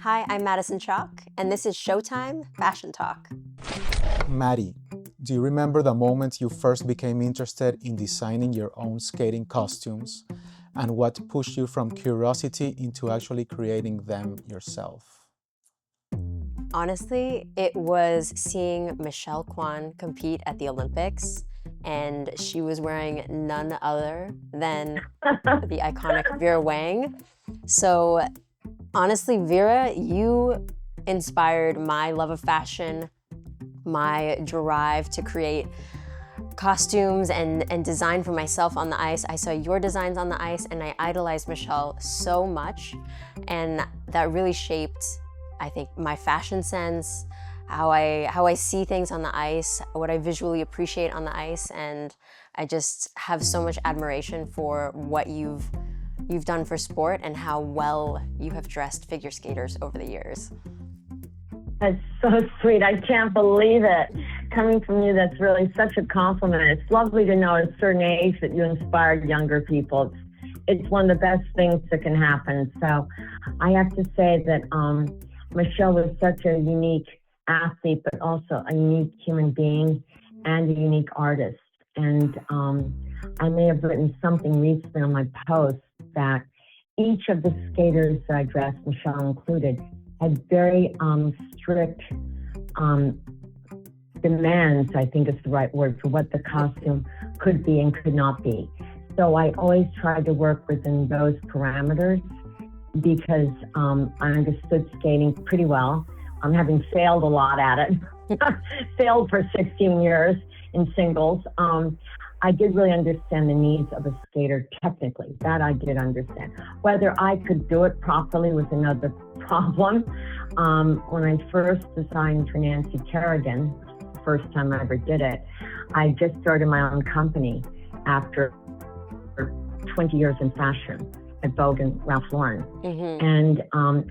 Hi, I'm Madison Chock, and this is Showtime Fashion Talk. Maddie, do you remember the moment you first became interested in designing your own skating costumes and what pushed you from curiosity into actually creating them yourself? Honestly, it was seeing Michelle Kwan compete at the Olympics, and she was wearing none other than the iconic Vera Wang. So honestly, Vera, you inspired my love of fashion, my drive to create costumes and design for myself on the ice. I saw your designs on the ice and I idolized Michelle so much, and that really shaped, I think, my fashion sense, how I see things on the ice, what I visually appreciate on the ice, and I just have so much admiration for what you've done for sport and how well you have dressed figure skaters over the years. That's so sweet. I can't believe it. Coming from you, that's really such a compliment. It's lovely to know at a certain age that you inspired younger people. It's one of the best things that can happen. So I have to say that Michelle was such a unique athlete, but also a unique human being and a unique artist. And I may have written something recently on my post that each of the skaters that I dressed, Michelle included, had very strict demands, I think is the right word, for what the costume could be and could not be. So I always tried to work within those parameters because I understood skating pretty well. Having failed a lot at it, failed for 16 years in singles. I did really understand the needs of a skater technically. That I did understand. Whether I could do it properly was another problem. When I first designed for Nancy Kerrigan, the first time I ever did it, I just started my own company after 20 years in fashion at Vogue and Ralph Lauren. Mm-hmm. And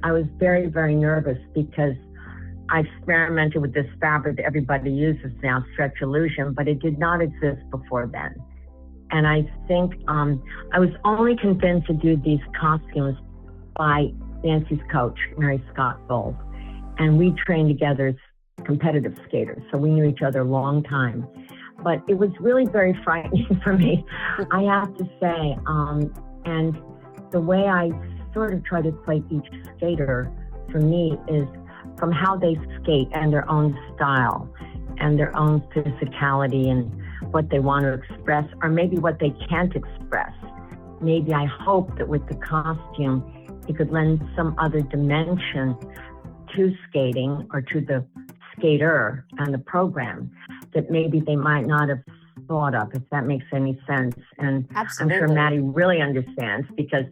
I was very, very nervous because I experimented with this fabric that everybody uses now, Stretch Illusion, but it did not exist before then. And I think I was only convinced to do these costumes by Nancy's coach, Mary Scott Gold. And we trained together as competitive skaters, so we knew each other a long time. But it was really very frightening for me, I have to say. And the way I sort of try to equate each skater for me is from how they skate and their own style and their own physicality and what they want to express, or maybe what they can't express. Maybe I hope that with the costume, it could lend some other dimension to skating or to the skater and the program that maybe they might not have thought of, if that makes any sense. And absolutely. I'm sure Maddie really understands because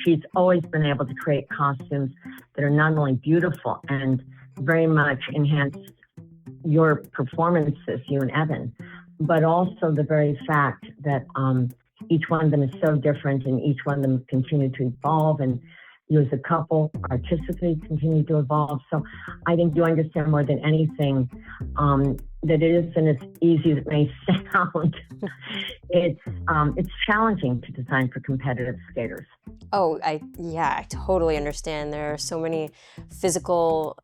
she's always been able to create costumes that are not only beautiful and very much enhance your performances, you and Evan, but also the very fact that each one of them is so different and each one of them continue to evolve, and you as a couple artistically continue to evolve. So I think you understand more than anything that it isn't as easy as it may sound. It's challenging to design for competitive skaters. Oh, I totally understand. There are so many physical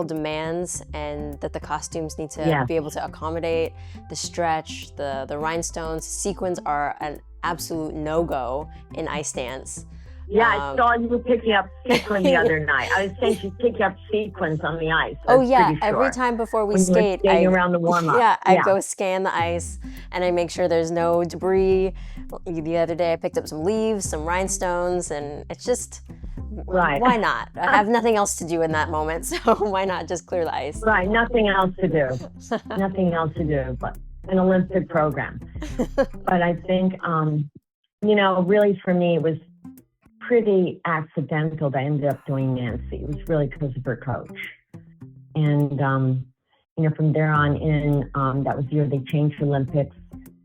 demands, and that the costumes need to be able to accommodate. The stretch, the rhinestones, sequins are an absolute no-go in ice dance. Yeah, I saw you picking up sequins the other night. I was saying she's picking up sequins on the ice. Oh yeah, every time before we skate, I around the warm-up. I go scan the ice and I make sure there's no debris. The other day I picked up some leaves, some rhinestones, and it's just, why not? I have nothing else to do in that moment, so why not just clear the ice? Right, nothing else to do. Nothing else to do but an Olympic program. But I think, really for me it was pretty accidental that I ended up doing Nancy. It was really because of her coach. And, from there on in, that was the year they changed the Olympics.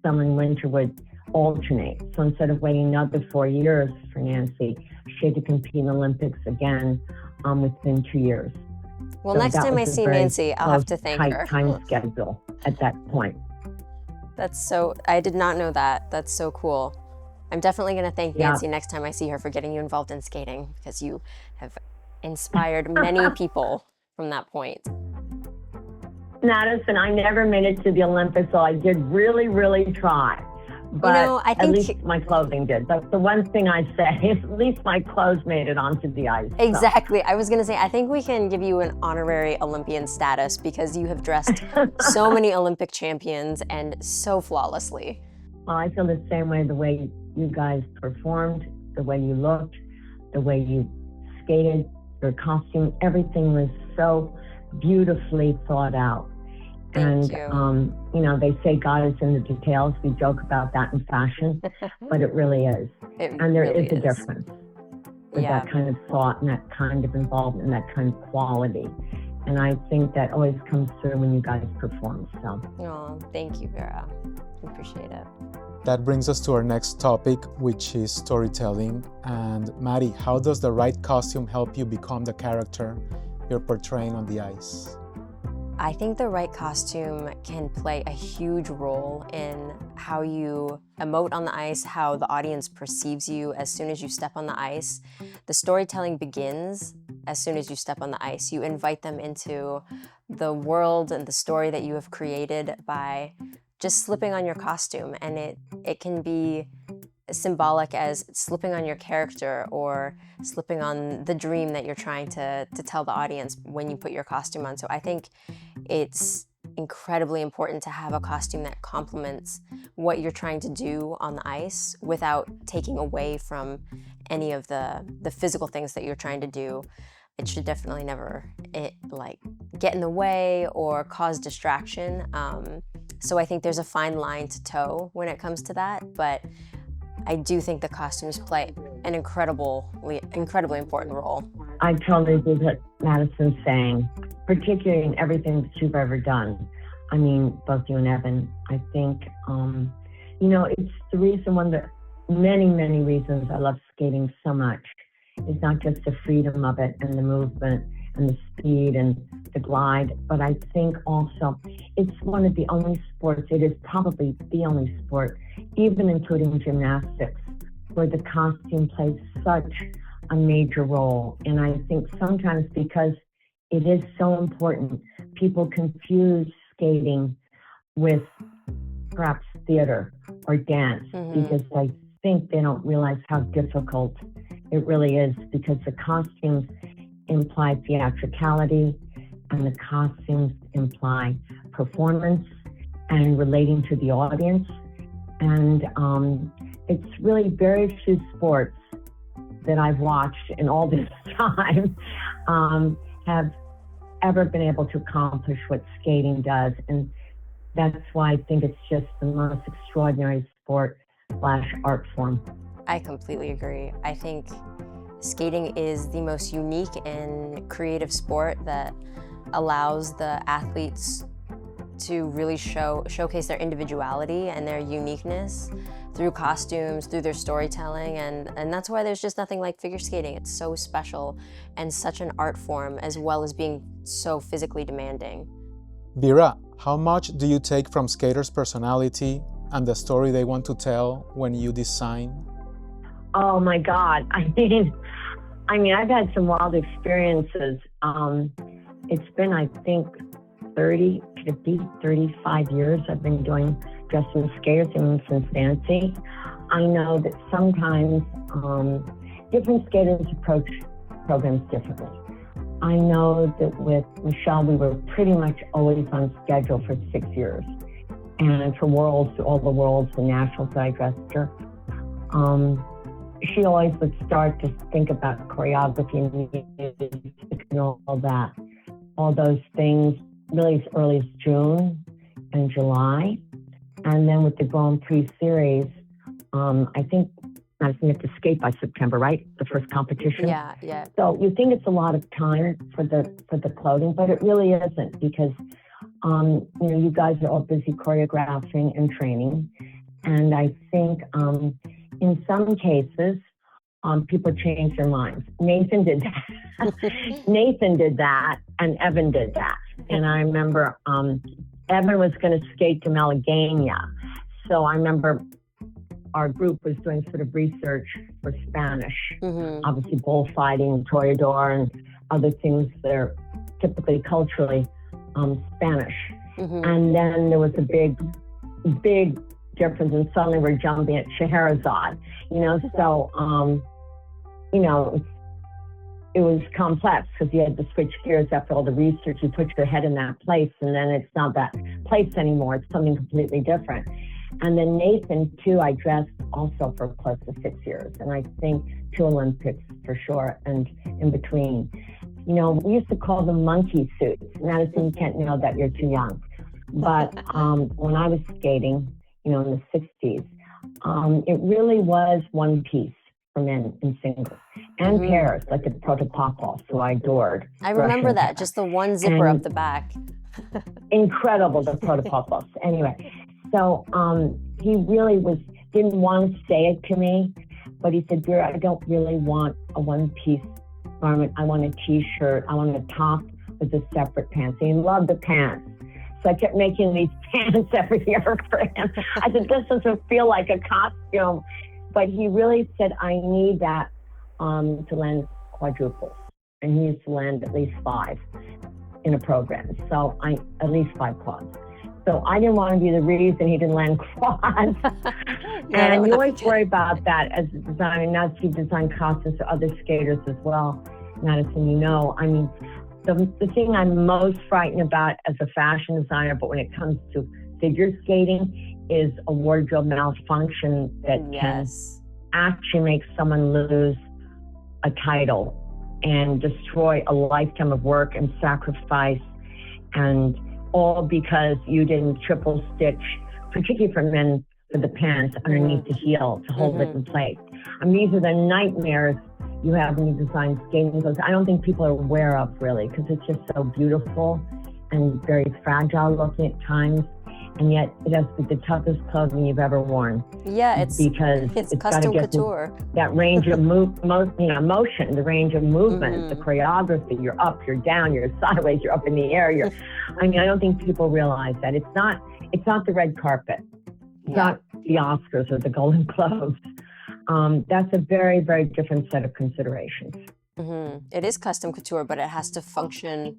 Summer and winter would alternate. So instead of waiting another 4 years for Nancy, she had to compete in the Olympics again within 2 years. Well, so next time I see Nancy, I'll have to thank her. Time schedule at that point. I did not know that. That's so cool. I'm definitely going to thank Nancy next time I see her for getting you involved in skating, because you have inspired many people from that point. Madison, I never made it to the Olympics, so I did really, really try. But I at think least my clothing did. That's the one thing I say. At least my clothes made it onto the ice. So. Exactly. I was going to say, I think we can give you an honorary Olympian status because you have dressed so many Olympic champions and so flawlessly. Well, I feel the same way, the way you guys performed, the way you looked, the way you skated, your costume, everything was so beautifully thought out. Thank And, you know, they say God is in the details. We joke about that in fashion, but it really is. And there really is a difference with that kind of thought and that kind of involvement and that kind of quality. And I think that always comes through when you guys perform. So. Oh, thank you, Vera. I appreciate it. That brings us to our next topic, which is storytelling. And Maddie, how does the right costume help you become the character you're portraying on the ice? I think the right costume can play a huge role in how you emote on the ice, how the audience perceives you as soon as you step on the ice. The storytelling begins as soon as you step on the ice. You invite them into the world and the story that you have created by just slipping on your costume, and it can be symbolic as slipping on your character or slipping on the dream that you're trying to tell the audience when you put your costume on. So I think it's incredibly important to have a costume that complements what you're trying to do on the ice without taking away from any of the physical things that you're trying to do. It should definitely never get in the way or cause distraction. So I think there's a fine line to toe when it comes to that, but I do think the costumes play an incredibly important role. I totally agree with what Madison's saying, particularly in everything that you've ever done. I mean, both you and Evan, I think, you know, it's the reason, one of the many, many reasons I love skating so much. It's not just the freedom of it and the movement and the speed and the glide, but I think also it's one of the only sports, it is probably the only sport, even including gymnastics, where the costume plays such a major role. And I think sometimes because it is so important, people confuse skating with perhaps theater or dance, because I think they don't realize how difficult it really is, because the costumes imply theatricality and the costumes imply performance and relating to the audience. And it's really very few sports that I've watched in all this time have ever been able to accomplish what skating does. And that's why I think it's just the most extraordinary sport / art form. I completely agree. I think skating is the most unique and creative sport that allows the athletes to really showcase their individuality and their uniqueness through costumes, through their storytelling, and that's why there's just nothing like figure skating. It's so special and such an art form, as well as being so physically demanding. Vera, how much do you take from skaters' personality and the story they want to tell when you design? Oh my God. I mean, I've had some wild experiences. It's been, I think, 30, 50, 35 years I've been doing dressing skaters in Cincinnati. I know that sometimes different skaters approach programs differently. I know that with Michelle, we were pretty much always on schedule for 6 years. And for Worlds, all the Worlds, the Nationals that I dressed her, she always would start to think about choreography and music and all that. All those things really as early as June and July. And then with the Grand Prix series, I think I was going to skate by September, right? The first competition. Yeah. So you think it's a lot of time for the clothing, but it really isn't, because you guys are all busy choreographing and training. And I think in some cases, people change their minds. Nathan did that, and Evan did that. And I remember Evan was going to skate to Malagueña. So I remember our group was doing sort of research for Spanish, obviously bullfighting, toreador, and other things that are typically culturally Spanish. Mm-hmm. And then there was a big difference, and suddenly we're jumping at Scheherazade, so, it was complex because you had to switch gears after all the research. You put your head in that place, and then it's not that place anymore. It's something completely different. And then Nathan, too, I dressed also for close to 6 years, and I think 2 Olympics for sure, and in between. We used to call them monkey suits. Madison, you can't know that, you're too young. But when I was skating, in the 60s, it really was one piece for men in singles and pairs, like the Protopopov, who I adored. I remember Russian that, pair. just the one zipper up the back. Incredible, the Protopopovs. Anyway, so he really didn't want to say it to me, but he said, Vera, I don't really want a one-piece garment. I want a t-shirt. I want a top with a separate pants. And he loved the pants. So I kept making these pants every year for him. I said, this doesn't feel like a costume. But he really said, I need that to land quadruples. And he used to land at least 5 in a program. So at least 5 quads. So I didn't want to be the reason he didn't land quads. And you always worry about that as a designer. Now that you've designed costumes for other skaters as well, Madison, I mean, the thing I'm most frightened about as a fashion designer, but when it comes to figure skating, is a wardrobe malfunction that can actually make someone lose a title and destroy a lifetime of work and sacrifice, and all because you didn't triple stitch, particularly for men, for the pants underneath the heel to hold it in place. I mean, these are the nightmares you have when you design skating clothes. I don't think people are aware of, really, because it's just so beautiful and very fragile looking at times. And yet it has to be the toughest clothing you've ever worn. Yeah, it's custom couture. That range of motion, the range of movement, the choreography. You're up, you're down, you're sideways, you're up in the air. I don't think people realize that it's not the red carpet. It's not the Oscars or the Golden Globes. That's a very, very different set of considerations. It is custom couture, but it has to function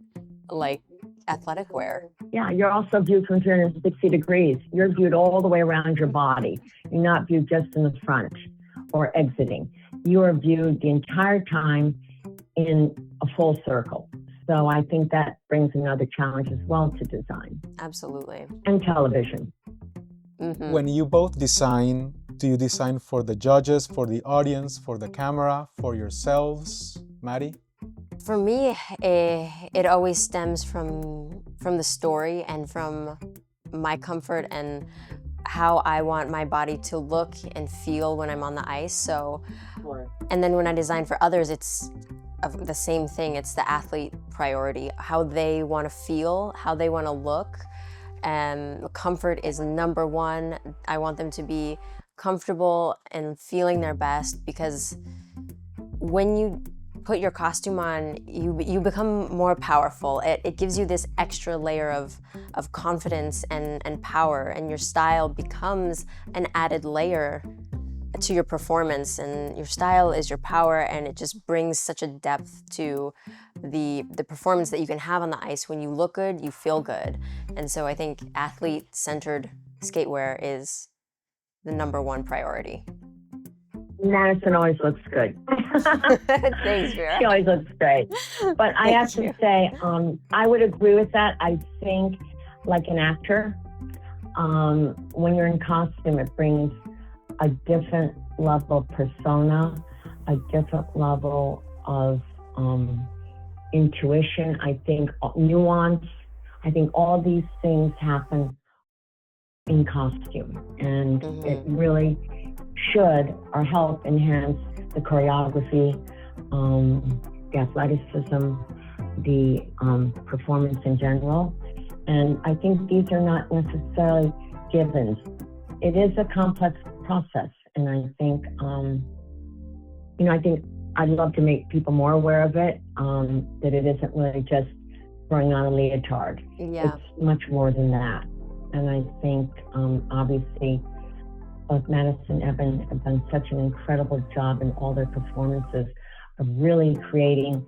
like athletic wear. Yeah, you're also viewed from 360 degrees. You're viewed all the way around your body. You're not viewed just in the front or exiting. You are viewed the entire time in a full circle. So I think that brings another challenge as well to design. Absolutely. And television. When you both design, do you design for the judges, for the audience, for the camera, for yourselves? Maddie? For me, it always stems from the story and from my comfort and how I want my body to look and feel when I'm on the ice. So, and then when I design for others, it's the same thing. It's the athlete priority, how they want to feel, how they want to look. Comfort is number one. I want them to be comfortable and feeling their best, because when you put your costume on, you become more powerful. It gives you this extra layer of confidence and power, and your style becomes an added layer to your performance, and your style is your power, and it just brings such a depth to the performance that you can have on the ice. When you look good, you feel good. And so I think athlete-centered skatewear is the number one priority. Madison always looks good. Thanks, Vera. She always looks great. But I have to say, I would agree with that. I think, like an actor, when you're in costume, it brings a different level of persona, a different level of intuition, I think, nuance. I think all these things happen in costume, and it really should or help enhance the choreography, the athleticism, the performance in general. And I think these are not necessarily givens. It is a complex process, and I think, I think I'd love to make people more aware of it, that it isn't really just throwing on a leotard. Yeah. It's much more than that. And I think, obviously, both Madison and Evan have done such an incredible job in all their performances of really creating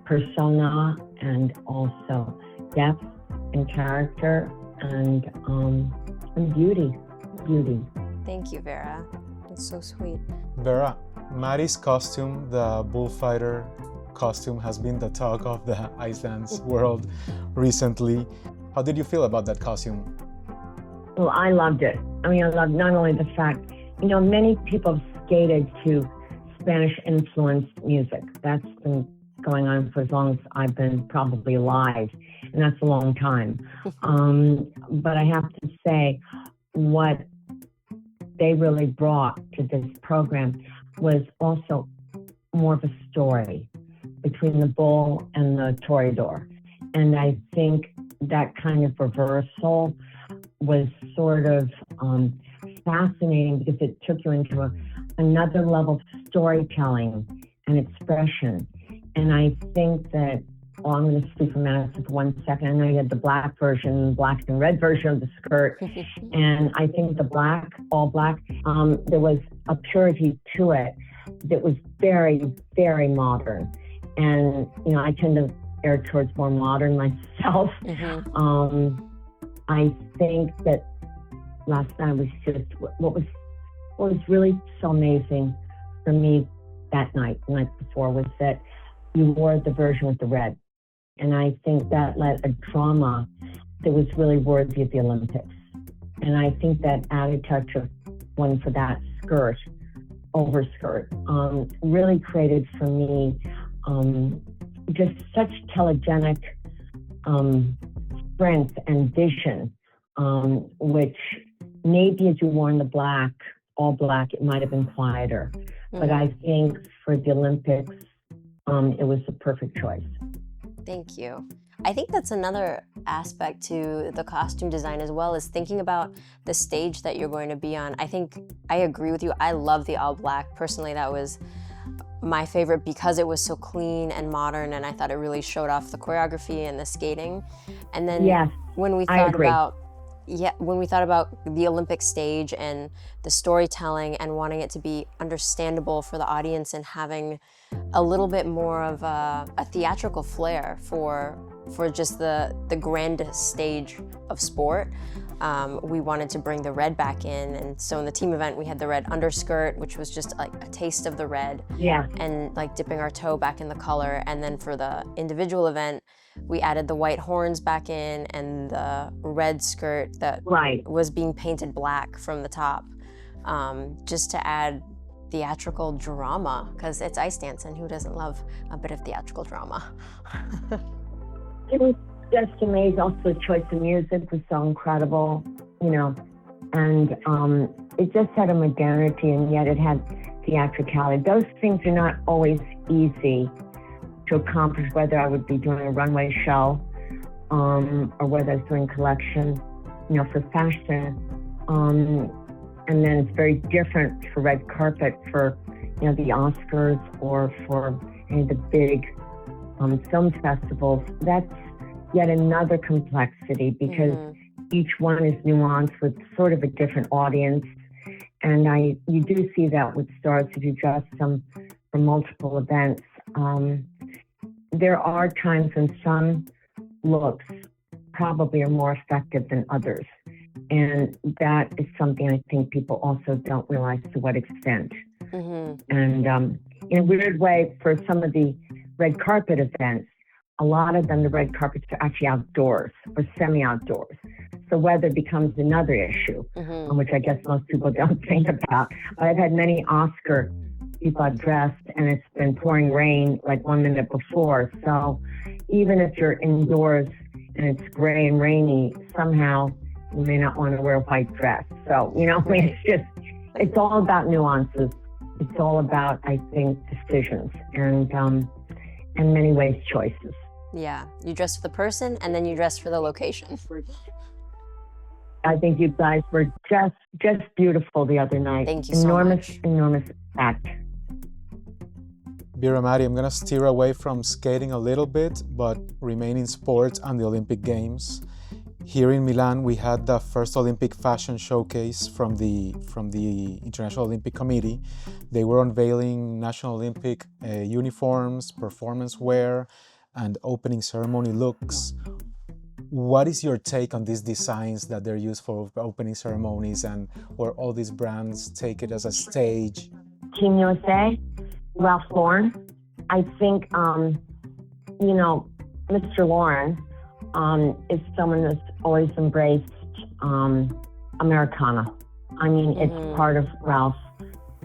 persona and also depth and character and beauty. Thank you, Vera. That's so sweet. Vera, Maddie's costume, the bullfighter costume, has been the talk of the ice dance world recently. How did you feel about that costume? Well, I loved it. I mean, I loved not only the fact, many people have skated to Spanish-influenced music. That's been going on for as long as I've been probably alive, and that's a long time. But I have to say, what they really brought to this program was also more of a story between the bull and the toreador. And I think that kind of reversal was sort of fascinating because it took you into another level of storytelling and expression. And I think that, I'm going to speak for Madison for 1 second. I know you had the black and red version of the skirt. And I think the black, all black, there was a purity to it that was very, very modern. And, I tend to err towards more modern myself. I think that last night was just, what was really so amazing for me that night, the night before, was that you wore the version with the red. And I think that led a drama that was really worthy of the Olympics. And I think that added touch of one for that overskirt, really created for me just such telegenic strength and vision, which maybe as you wore in the all black, it might have been quieter. But I think for the Olympics, it was the perfect choice. Thank you. I think that's another aspect to the costume design as well, is thinking about the stage that you're going to be on. I think I agree with you. I love the all black. Personally, that was my favorite because it was so clean and modern, and I thought it really showed off the choreography and the skating. And then when we thought about the Olympic stage and the storytelling and wanting it to be understandable for the audience and having a little bit more of a theatrical flair for just the grand stage of sport, we wanted to bring the red back in. And so in the team event, we had the red underskirt, which was just like a taste of the red, and like dipping our toe back in the color. And then for the individual event, we added the white horns back in and the red skirt that was being painted black from the top, just to add theatrical drama, because it's ice dance, and who doesn't love a bit of theatrical drama? It was just amazing. Also, the choice of music was so incredible, and it just had a modernity, and yet it had theatricality. Those things are not always easy to accomplish, whether I would be doing a runway show or whether I was doing collection, for fashion. And then it's very different for red carpet for, the Oscars or for any of the big film festivals. That's yet another complexity because each one is nuanced with sort of a different audience. And you do see that with stars if you dress them for multiple events. There are times when some looks probably are more effective than others. And that is something I think people also don't realize to what extent. And in a weird way, for some of the red carpet events, a lot of them, the red carpets are actually outdoors or semi-outdoors. So weather becomes another issue, which I guess most people don't think about. I've had many Oscar people I've dressed and it's been pouring rain like 1 minute before. So even if you're indoors and it's gray and rainy, somehow you may not want to wear a white dress. So, it's all about nuances. It's all about, I think, decisions and in many ways, choices. Yeah, you dress for the person and then you dress for the location. I think you guys were just beautiful the other night. Thank you so much. Enormous respect. Vera, Maddie, I'm going to steer away from skating a little bit, but remain in sports and the Olympic Games. Here in Milan, we had the first Olympic fashion showcase from the International Olympic Committee. They were unveiling National Olympic uniforms, performance wear, and opening ceremony looks. What is your take on these designs that they're used for opening ceremonies and where all these brands take it as a stage? Team USA, Ralph Lauren. I think, Mr. Lauren is someone that's always embraced Americana. I mean, it's part of Ralph's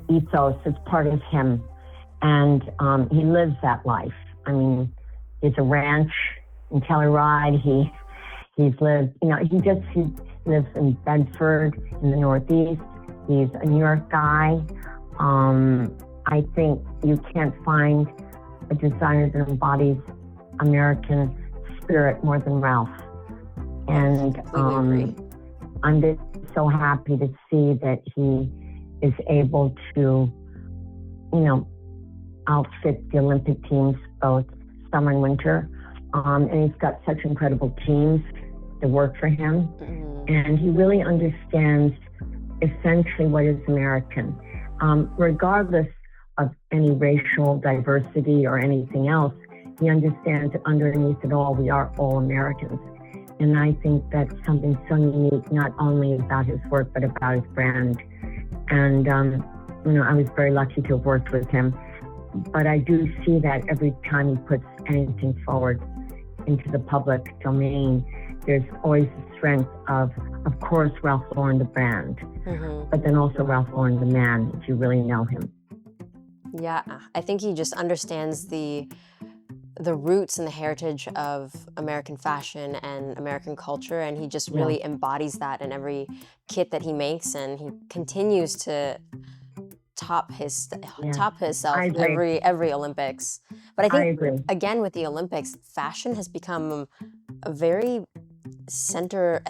ethos. It's part of him. And he lives that life. I mean, it's a ranch in Telluride. He's lived, he lives in Bedford in the Northeast. He's a New York guy. I think you can't find a designer that embodies American spirit more than Ralph. And I'm just so happy to see that he is able to, outfit the Olympic teams both summer and winter. And he's got such incredible teams that work for him. And he really understands essentially what is American. Regardless of any racial diversity or anything else, he understands that underneath it all, we are all Americans. And I think that's something so unique, not only about his work, but about his brand. And, I was very lucky to have worked with him. But I do see that every time he puts anything forward into the public domain, there's always the strength of course, Ralph Lauren, the brand, but then also Ralph Lauren, the man, if you really know him. Yeah, I think he just understands the roots and the heritage of American fashion and American culture, and he just really embodies that in every kit that he makes, and he continues to top himself every Olympics. But I think again with the Olympics, fashion has become a very center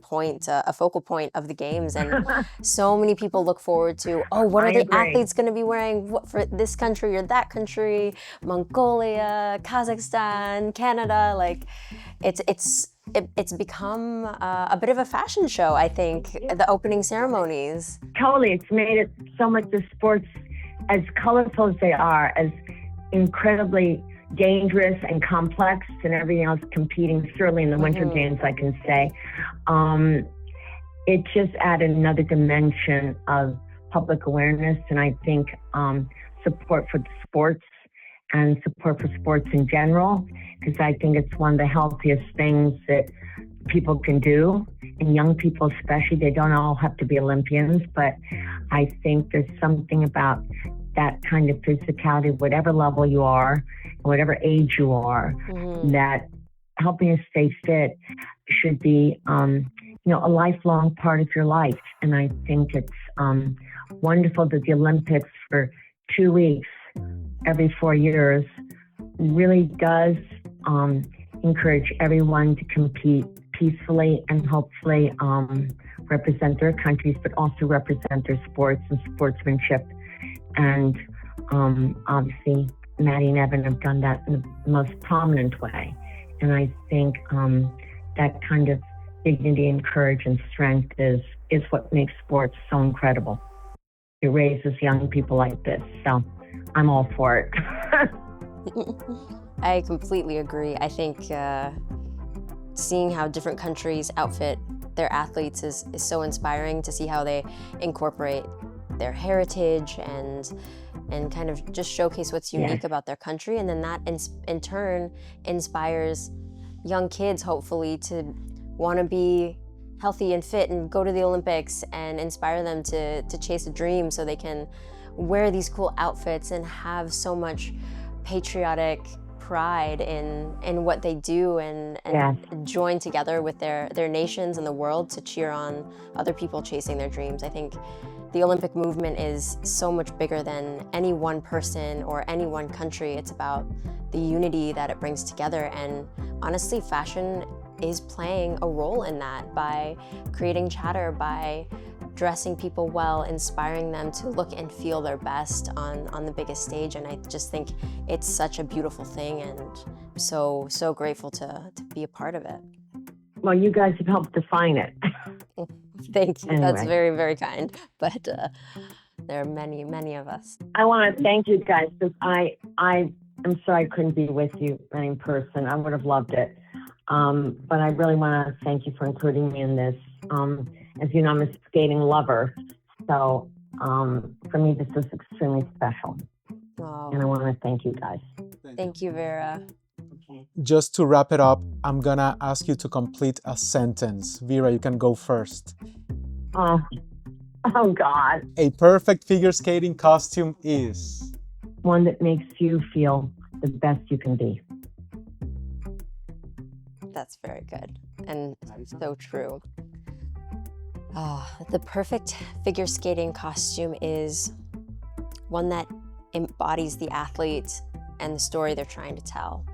point, a focal point of the games, and so many people look forward to, what are the athletes going to be wearing, what for this country or that country, Mongolia, Kazakhstan, Canada. Like it's become a bit of a fashion show, I think, the opening ceremonies. Totally, it's made it so much the sports, as colorful as they are, as incredibly dangerous and complex and everything else competing, certainly in the Winter Games, I can say. It just added another dimension of public awareness, and I think support for the sports and support for sports in general, because I think it's one of the healthiest things that people can do, and young people especially. They don't all have to be Olympians, but I think there's something about that kind of physicality, whatever level you are, whatever age you are, that helping you stay fit should be, a lifelong part of your life. And I think it's wonderful that the Olympics for 2 weeks every 4 years really does encourage everyone to compete peacefully and hopefully represent their countries, but also represent their sports and sportsmanship. And obviously, Maddie and Evan have done that in the most prominent way. And I think that kind of dignity and courage and strength is what makes sports so incredible. It raises young people like this. So I'm all for it. I completely agree. I think seeing how different countries outfit their athletes is so inspiring, to see how they incorporate their heritage and kind of just showcase what's unique about their country. And then that in turn inspires young kids, hopefully, to want to be healthy and fit and go to the Olympics, and inspire them to chase a dream so they can wear these cool outfits and have so much patriotic pride in what they do, and join together with their nations and the world to cheer on other people chasing their dreams. I think the Olympic movement is so much bigger than any one person or any one country. It's about the unity that it brings together, and honestly, fashion is playing a role in that by creating chatter, by dressing people well, inspiring them to look and feel their best on the biggest stage. And I just think it's such a beautiful thing, and so grateful to be a part of it. Well, you guys have helped define it. Thank you. Anyway. That's very, very kind. But there are many, many of us. I want to thank you guys, because I I'm sorry I couldn't be with you in person. I would have loved it. But I really want to thank you for including me in this. As you know, I'm a skating lover. So for me, this is extremely special. Oh, And I want to thank you guys. thank you, Vera. Okay. Just to wrap it up, I'm gonna ask you to complete a sentence. Vera, you can go first. Oh God. A perfect figure skating costume is... One that makes you feel the best you can be. That's very good and so true. The perfect figure skating costume is one that embodies the athlete and the story they're trying to tell.